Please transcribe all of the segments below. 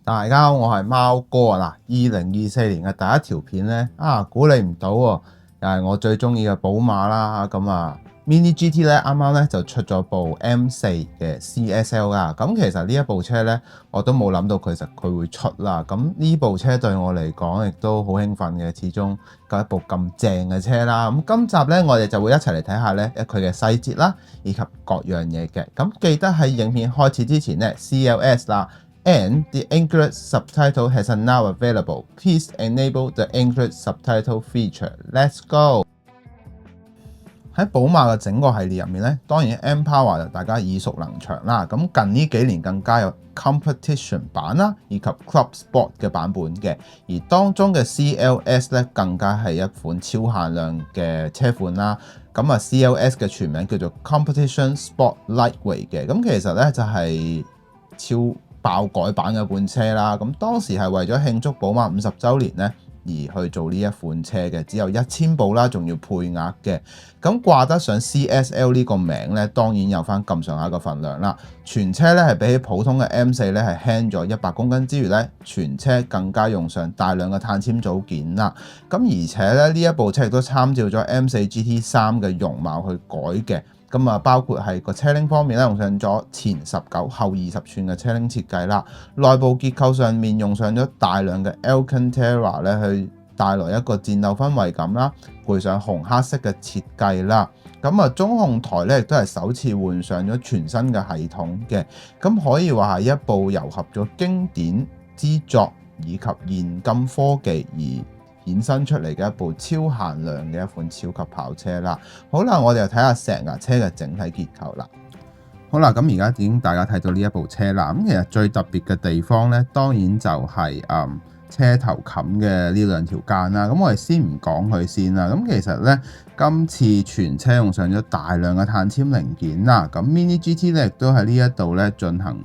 大家好，我係貓哥啊！嗱，2024年嘅第一條片呢，估你唔到喎，又係我最中意嘅寶馬啦。咁Mini GT 咧，啱啱咧就出咗部 M4 嘅 CSL 啦。咁其實呢一部車咧，我都冇諗到佢會出啦。咁呢部車對我嚟講，亦都好興奮嘅，始終有一部咁正嘅車啦。咁今集咧，我哋就會一齊嚟睇下咧佢嘅細節啦，以及各樣嘢嘅。咁記得喺影片開始之前咧 ，CLS 啦。And the English subtitle has now available. Please enable the English subtitle feature. Let's go! 喺寶馬嘅整個系列入面咧，當然 M Power 就大家耳熟能詳啦。咁近呢幾年更加有 Competition 版啦，以及 Club Sport 嘅版本嘅。而當中嘅 CLS 咧，更加係一款超限量嘅車款啦。咁CLS 嘅全名叫做 Competition Sport Lightweight 嘅。咁其實咧就係超爆改版嘅款車啦，咁當時係為咗慶祝寶馬50週年咧而去做呢一款車嘅，只有1000部啦，仲要配額嘅。咁掛得上 CSL 呢個名咧，當然有翻咁上下嘅份量啦。全車咧係比起普通嘅 M4 咧係輕咗100公斤之餘咧，全車更加用上大量嘅碳纖組件啦。咁而且咧呢一部車亦都參照咗 M4 GT3 嘅容貌去改嘅。咁包括係個車鈴方面咧，用上咗前19後20寸嘅車鈴設計啦。內部結構上面用上咗大量嘅 Alcantara 咧，去帶來一個戰鬥氛圍感啦。配上紅黑色嘅設計啦。咁中控台咧亦都係首次換上咗全新嘅系統嘅。咁可以話係一部糅合咗經典之作以及現今科技而衍生出嚟嘅一部超限量嘅一款超級跑車啦。好啦，我哋就睇下成架車嘅整體結構啦。好啦，咁而家已經大家睇到呢一部車啦。咁其實最特別嘅地方咧，當然就係車頭冚嘅呢兩條間啦。咁我哋先唔講佢先啦。咁其實咧，今次全車用上咗大量嘅碳纖零件啦。咁 Mini GT 咧亦都喺呢一度咧進行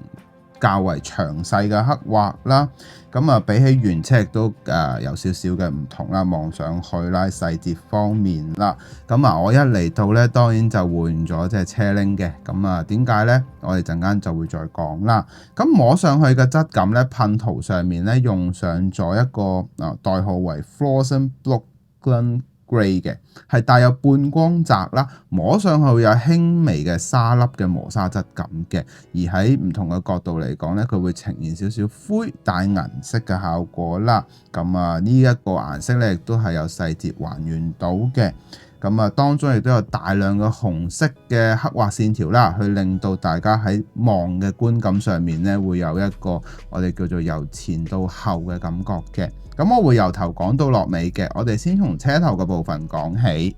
較為詳細嘅刻畫啦，咁比起原車亦都有少少嘅唔同啦，望上去啦細節方面啦，咁我一嚟到咧，當然就換咗即係車鈴嘅，咁點解咧？我哋陣間就會再講啦。咁摸上去嘅質感咧，噴塗上面咧用上咗一個代號為 Fluorescent Brooklyn Grey 嘅，係帶有半光澤啦，摸上去會有輕微嘅沙粒嘅磨砂質感嘅，而喺唔同嘅角度嚟講咧，佢會呈現少少灰帶銀色嘅效果啦。咁呢一個顏色咧，亦都係有細節還原到嘅。咁當中亦都有大量嘅紅色嘅刻畫線條啦，去令到大家喺望嘅觀感上面咧，會有一個我哋叫做由前到後嘅感覺嘅。咁我會由頭講到落尾嘅，我哋先從車頭嘅部分講起。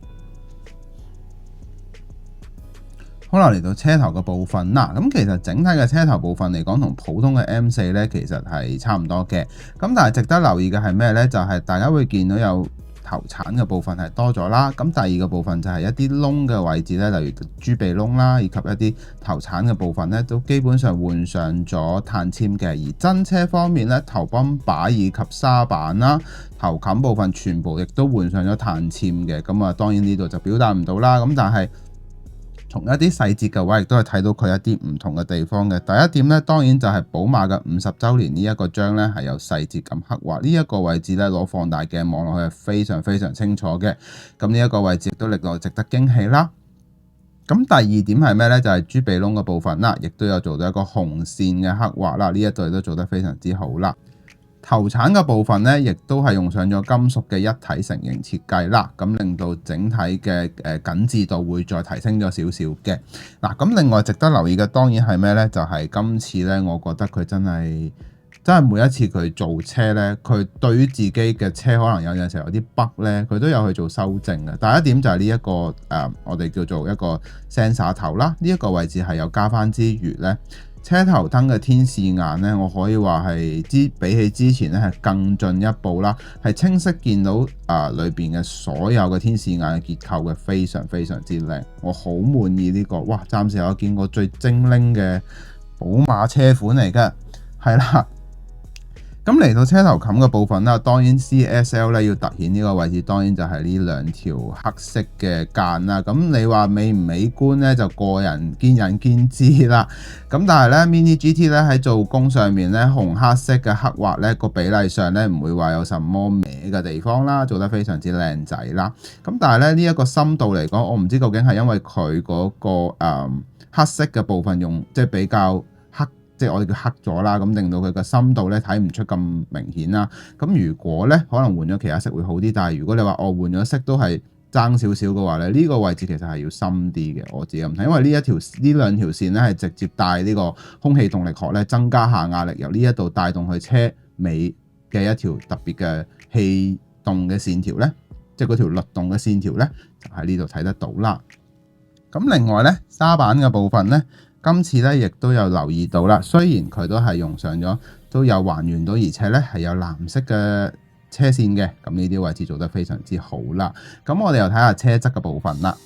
好啦，嚟到車頭嘅部分啦，咁其實整體嘅車頭部分嚟講，同普通嘅 M4 咧，其實係差唔多嘅。咁但係值得留意嘅係咩咧？就係大家會見到有頭鏟嘅部分係多咗啦，咁第二個部分就係一啲窿嘅位置咧，例如豬鼻窿啦，以及一啲頭鏟嘅部分咧，都基本上換上咗碳纖嘅。而真車方面咧，頭泵把以及沙板啦、頭冚部分全部亦都換上咗碳纖嘅。咁當然呢度就表達唔到啦。咁但係從一啲細節嘅話，亦都係睇到佢一啲唔同嘅地方嘅。第一點咧，當然就係寶馬嘅50週年呢一個章咧，係有細節咁刻畫。呢一個位置咧，攞放大鏡望落去係非常非常清楚嘅。咁呢一個位置亦都歷來值得驚喜啦。咁第二點係咩咧？就係豬鼻窿嘅部分啦，亦都有做到一個紅線嘅刻畫啦。呢一度亦都做得非常之好啦。頭鏟嘅部分咧，亦都係用上咗金屬嘅一體成型設計啦，咁令到整體嘅緊緻度會再提升咗少少嘅。嗱，咁另外值得留意嘅當然係咩咧？就係今次咧，我覺得佢真係每一次佢做車咧，佢對於自己嘅車可能有陣時候有啲 bug 咧，佢都有去做修正嘅。第一點就係呢一個我哋叫做一個 sensor 頭啦，呢一個位置係有加翻之餘咧。車頭燈嘅天使眼咧，我可以話係比起之前咧係更進一步啦，係清晰見到裏邊嘅所有嘅天使眼嘅結構嘅非常非常之靚，我好滿意呢個，哇！暫時我見過最精靈嘅寶馬車款嚟㗎，係啦。咁咁嚟到車頭冚嘅部分啦，當然 CSL 咧要突顯呢個位置，當然就係呢兩條黑色嘅間啦。咁你話美唔美觀咧，就個人見仁見智啦。咁但係咧 Mini GT 咧喺做工上面咧，紅黑色嘅刻畫咧個比例上咧唔會話有什麼歪嘅地方啦，做得非常之靚仔啦。咁但係咧呢一個深度嚟講，我唔知究竟係因為佢嗰個黑色嘅部分用即係比較黑。即係我哋叫黑咗啦，咁令到佢個深度咧睇唔出咁明顯啦。咁如果咧可能換咗其他色會好啲，但係如果你話換咗色都係爭少少嘅話咧，呢個位置其實係要深啲嘅。我自己咁睇，因為呢兩條線咧係直接帶呢個空氣動力學咧增加下壓力，由呢一度帶動去車尾嘅一條特別嘅氣動嘅線條咧，即係嗰條律動嘅線條咧就喺呢度睇得到啦。咁另外咧沙板嘅部分咧。今次咧，亦都有留意到啦。雖然佢都係用上咗，都有還原到，而且咧係有藍色嘅車線嘅。咁呢啲位置做得非常之好啦。咁我哋又睇下車側嘅部分啦。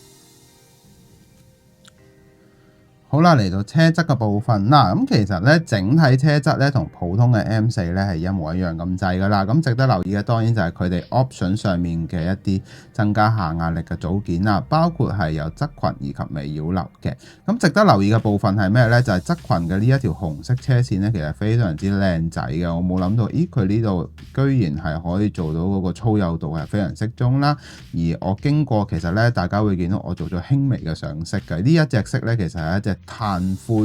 好啦，嚟到車側嘅部分啦，咁其實咧整體車側咧同普通嘅 M4咧係一模一樣咁滯噶啦。咁值得留意嘅當然就係佢哋 option 上面嘅一啲增加下壓力嘅組件啦，包括係有側裙以及尾擾流嘅。咁值得留意嘅部分係咩咧？就係側裙嘅呢一條紅色車線咧，其實非常之靚仔嘅。我冇諗到，咦佢呢度居然係可以做到嗰個粗幼度係非常適中啦。而我經過其實咧，大家會見到我做咗輕微嘅上色嘅。呢一隻色咧，其實係一隻碳灰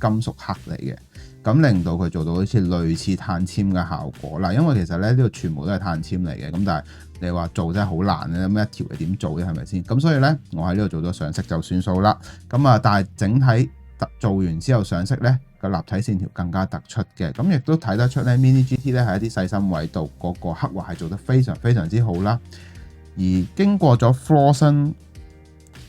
金屬黑嚟嘅，咁令到佢做到好似類似碳纖嘅效果啦。因為其實咧呢度全部都係碳纖嚟嘅，咁但係你話做真係好難嘅，咁一條係點做嘅係咪先？咁所以咧我喺呢度做咗上色就算數啦。咁啊，但係整體做完之後上色咧個立體線條更加突出嘅，咁亦都睇得出咧 Mini GT 咧喺一啲細心位度嗰個刻畫係做得非常非常之好啦。而經過咗 Fluorescent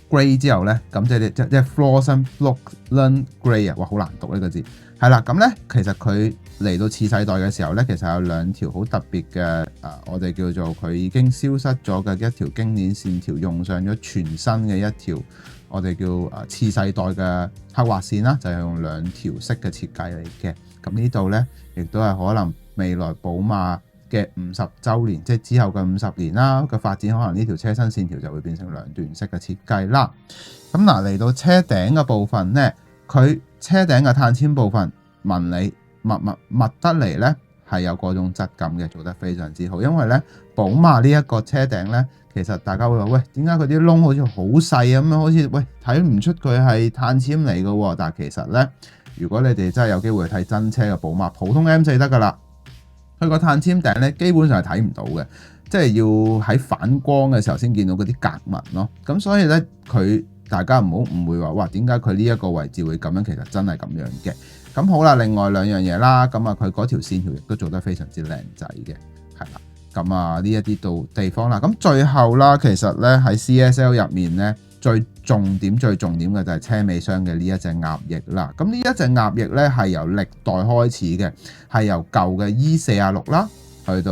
Grey 之後咧，咁即係 Fluorescent Blue Grey 啊，哇好難讀呢個字，係啦，咁咧其實佢嚟到次世代嘅時候咧，其實有兩條好特別嘅我哋叫做佢已經消失咗嘅一條經典線條，用上咗全新嘅一條我哋叫次世代嘅刻畫線啦，就係用兩條色嘅設計嚟嘅。咁呢度咧亦都係可能未來寶馬嘅50週年，即係之後嘅50年啦嘅發展，可能呢條車身線條就會變成兩段式嘅設計啦。咁嗱，嚟到車頂嘅部分咧，佢車頂嘅碳纖部分紋理密得嚟咧，係有嗰種質感嘅，做得非常之好。因為咧，寶馬呢一個車頂咧，其實大家會話喂，點解佢啲窿好似好細咁樣，好似喂睇唔出佢係碳纖嚟嘅喎？但係其實咧，如果你哋真係有機會睇真車嘅寶馬，普通 M4得㗎啦。佢個碳纖頂咧，基本上係睇唔到嘅，即係要喺反光嘅時候先見到嗰啲格紋咯。咁所以咧，大家唔好誤會話，哇點解佢呢一個位置會咁樣？其實真係咁樣嘅。咁好啦，另外兩樣嘢啦，咁啊佢嗰條線條亦都做得非常之靚仔嘅，係啦。咁啊呢一啲地方啦，咁最後啦，其實咧喺 CSL 入面咧，最重點嘅就係車尾箱嘅呢一隻鴨翼啦。咁呢一隻鴨翼咧係由歷代開始嘅，係由舊嘅 E46啦，去到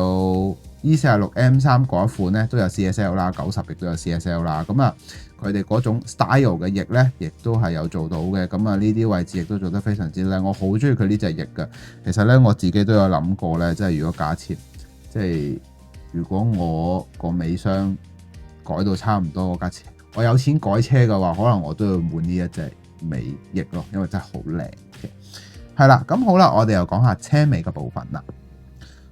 E46 M3 嗰一款咧都有 CSL 啦，90亦都有 CSL 啦。咁啊佢哋嗰種 style 嘅翼咧，亦都係有做到嘅。咁啊呢啲位置亦都做得非常之靚，我好中意佢呢隻翼嘅。其實咧我自己都有諗過咧，即係如果假設即係如果我個尾箱改到差唔多嗰架車，我有錢改車嘅話，可能我都要換呢一隻尾翼咯，因為真係好靚嘅。係啦，咁好啦，我哋又講下車尾嘅部分啦。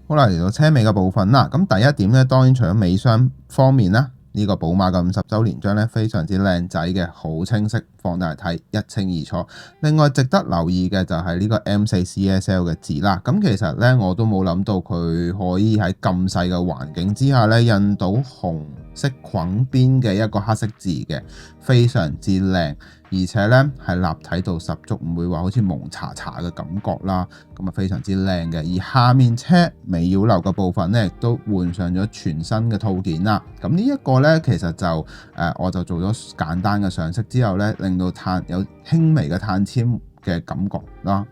好啦，嚟到車尾嘅部分啦。咁第一點咧，當然除咗尾箱方面啦，呢個寶馬嘅50週年章咧，非常之靚仔嘅，好清晰，放大嚟睇一清二楚。另外值得留意嘅就係呢個 M4 CSL 嘅字啦。咁其實咧我都冇諗到佢可以喺咁細嘅環境之下咧印到紅色裙邊嘅一個黑色字嘅，非常之靚，而且咧係立體度十足，唔會話好似蒙查查嘅感覺啦。咁啊非常之靚嘅。而下面車尾擾流嘅部分咧，亦都換上咗全新嘅套件啦。咁呢一個咧其實就我就做咗簡單嘅上色之後咧，令到有輕微嘅碳纖嘅感覺啦。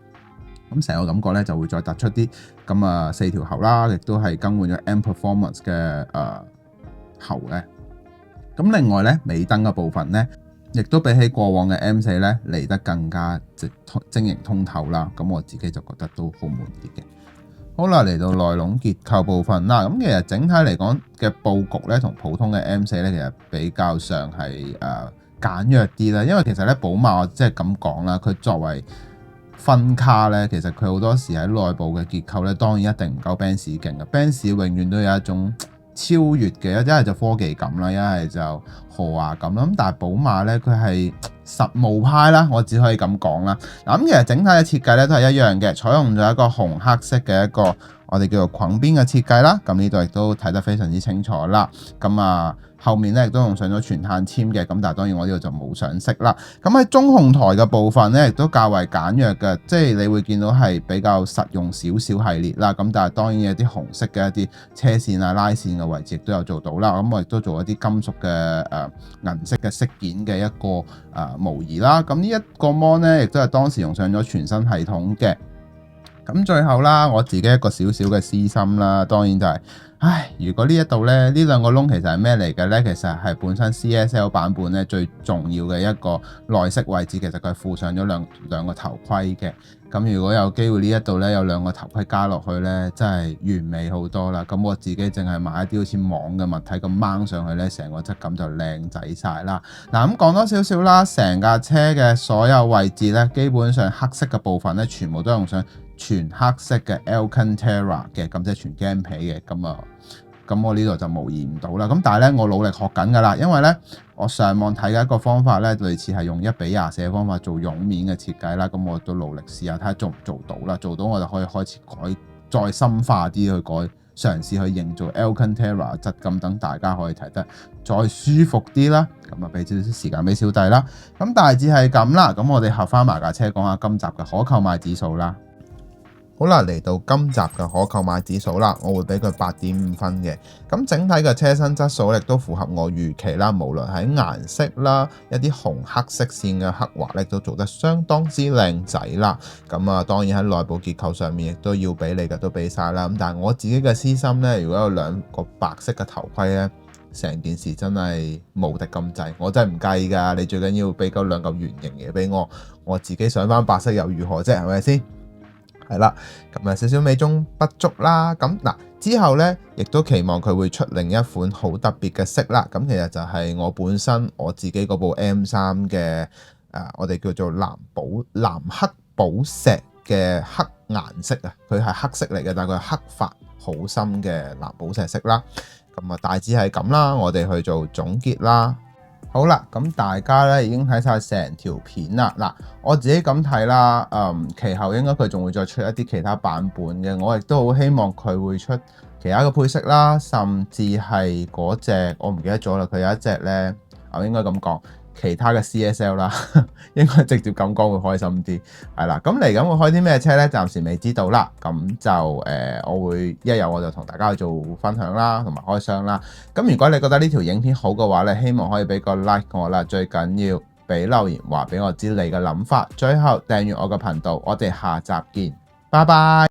咁成個感覺咧就會再突出啲。咁啊4條喉啦，亦都係更換咗 M Performance 嘅喉嘅。咁另外咧尾燈嘅部分咧，亦都比起過往嘅 M4 咧嚟得更加晶瑩通透啦。咁我自己就覺得都好滿意嘅。好啦，嚟到內籠結構部分啦，咁其實整體嚟講嘅佈局咧，同普通嘅 M4咧，其實比較上係簡約啲啦。因為其實咧，寶馬即係咁講啦，佢作為分卡咧，其實佢好多時喺內部嘅結構咧，當然一定唔夠 Benz 勁嘅。Benz 永遠都有一種超越嘅，一係就科技感啦，一係就豪華感啦。咁但係寶馬咧，佢係實務派啦，我只可以咁講啦。嗱，咁其實整體嘅設計咧都係一樣嘅，採用咗一個紅黑色嘅一個我哋叫做裙邊嘅設計啦。咁呢度亦都睇得非常之清楚啦。咁後面咧亦都用上咗全碳纖嘅，咁但係當然我呢度就冇上色啦。咁喺中控台嘅部分咧，亦都較為簡約嘅，即係你會見到係比較實用少少系列啦。咁但係當然有啲紅色嘅一啲車線啊、拉線嘅位置亦都有做到啦。咁我亦都做一啲金屬嘅銀色嘅飾件嘅一個模擬啦。咁呢一個 mon 咧，亦都係當時用上咗全新系統嘅。咁最後啦，我自己一個少少嘅私心啦，當然就係，如果呢一度咧，呢兩個窿其實係咩嚟嘅咧？其實係本身 CSL 版本咧最重要嘅一個內飾位置，其實佢係附上咗兩個頭盔嘅。咁如果有機會呢一度咧有兩個頭盔加落去咧，真係完美好多啦。咁我自己淨係買一啲好似網嘅物體咁掹上去咧，成個質感就靚仔晒啦。嗱，咁講多少少啦，成架車嘅所有位置咧，基本上黑色嘅部分咧，全部都用上全黑色嘅 Alcantara 嘅，咁即係全鏡皮嘅。咁我呢度就模擬唔到啦。咁但係咧，我努力學緊㗎啦，因為咧我上網睇嘅一個方法咧，類似係用1:24嘅方法做絨面嘅設計啦。咁我都努力試下睇下做唔做到啦。做到我就可以開始改，再深化啲去改，嘗試去營造 Alcantara 質感，等大家可以睇得再舒服啲啦。咁俾少少時間俾小弟啦。咁大致係咁啦。咁我哋合翻埋架車講下今集嘅可購買指數啦。好啦，嚟到今集嘅可購買指數啦，我會俾佢8.5分嘅。咁整體嘅車身質素亦都符合我預期啦，無論喺顏色啦，一啲紅黑色線嘅刻畫咧都做得相當之靚仔啦。當然喺內部結構上面亦都要俾你嘅都俾晒啦。咁但係我自己嘅私心咧，如果有兩個白色嘅頭盔咧，成件事真係無敵咁滯，我真係唔介意㗎。你最緊要俾嗰兩嚿圓形嘢俾我自己上翻白色又如何啫？係咪先？係啦，咁少少美中不足啦。咁之後咧，亦都期望佢會出另一款好特別嘅色啦。咁其實就係我本身我自己嗰部 M3 嘅我哋叫做藍黑寶石嘅黑顏色啊。佢係黑色嚟嘅，但係佢係黑髮好深嘅藍寶石色啦。大致係咁啦，我哋去做總結啦。好啦，咁大家咧已經睇晒成條片啦。我自己咁睇啦，其後應該佢仲會再出一啲其他版本嘅。我亦都好希望佢會出其他嘅配色啦，甚至係嗰隻我唔記得咗啦。佢有一隻咧，我應該咁講，其他嘅 CSL 啦，應該直接咁講會開心啲。係啦，咁嚟緊會開啲咩車咧？暫時未知道啦。咁就我會一有我就同大家去做分享啦，同埋開箱啦。咁如果你覺得呢條影片好嘅話咧，希望可以俾個 like 我啦。最緊要俾留言話俾我知你嘅諗法。最後訂閱我嘅頻道，我哋下集見，拜拜。